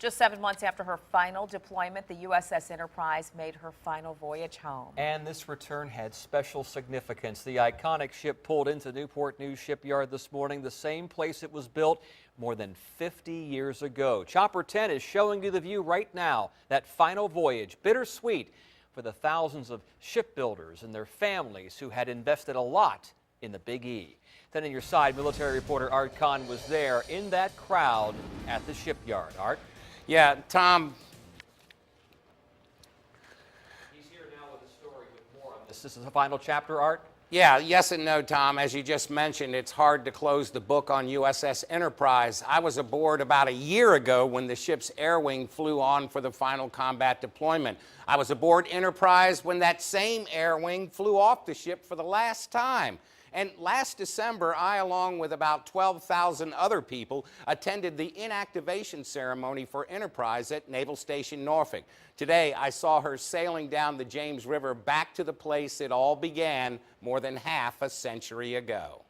Just 7 months after her final deployment, the USS Enterprise made her final voyage home. And this return had special significance. The iconic ship pulled into Newport News Shipyard this morning, the same place it was built more than 50 years ago. Chopper 10 is showing you the view right now. That final voyage, bittersweet for the thousands of shipbuilders and their families who had invested a lot in the Big E. Then on your side, military reporter Art Kohn was there in that crowd at the shipyard. Art? Yeah, Tom. He's here now with a story with more on this. This is the final chapter, Art? Yeah, yes and no, Tom. As you just mentioned, it's hard to close the book on USS Enterprise. I was aboard about a year ago when the ship's air wing flew on for the final combat deployment. I was aboard Enterprise when that same air wing flew off the ship for the last time. And last December, I, along with about 12,000 other people, attended the inactivation ceremony for Enterprise at Naval Station Norfolk. Today, I saw her sailing down the James River back to the place it all began more than half a century ago.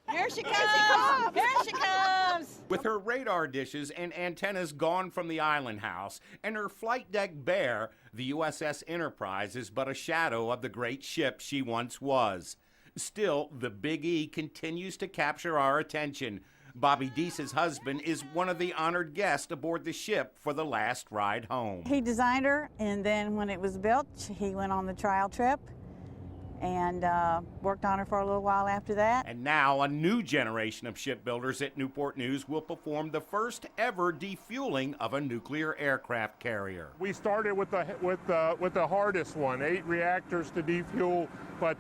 Here she comes! Here she comes! With her radar dishes and antennas gone from the island house and her flight deck bare, the USS Enterprise is but a shadow of the great ship she once was. Still, the Big E continues to capture our attention. Bobby Deese's husband is one of the honored guests aboard the ship for the last ride home. He designed her, and then when it was built, he went on the trial trip and worked on her for a little while after that. And now a new generation of shipbuilders at Newport News will perform the first ever defueling of a nuclear aircraft carrier. We started with the hardest one, 8 reactors to defuel, but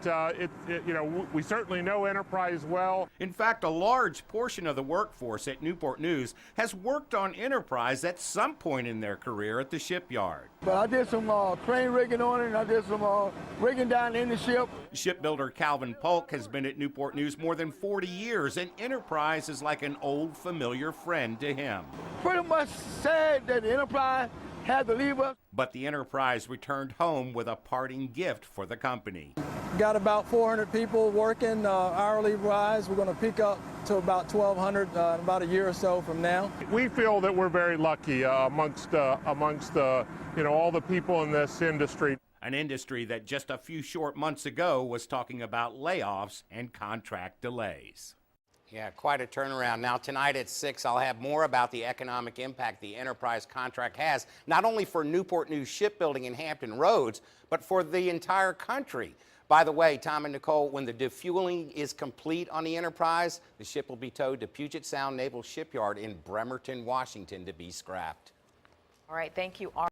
we certainly know Enterprise well. In fact, a large portion of the workforce at Newport News has worked on Enterprise at some point in their career at the shipyard. But I did some crane rigging on it, and I did some rigging down in the ship. Shipbuilder Calvin Polk has been at Newport News more than 40 years, and Enterprise is like an old familiar friend to him. Pretty much sad that the Enterprise had to leave us. But the Enterprise returned home with a parting gift for the company. Got about 400 people working hourly wise. We're going to peak up to about 1,200 in about a year or so from now. We feel that we're very lucky amongst all the people in this industry. An industry that just a few short months ago was talking about layoffs and contract delays. Yeah, quite a turnaround. Now, tonight at 6, I'll have more about the economic impact the Enterprise contract has, not only for Newport News shipbuilding in Hampton Roads, but for the entire country. By the way, Tom and Nicole, when the defueling is complete on the Enterprise, the ship will be towed to Puget Sound Naval Shipyard in Bremerton, Washington to be scrapped. All right, thank you, Art.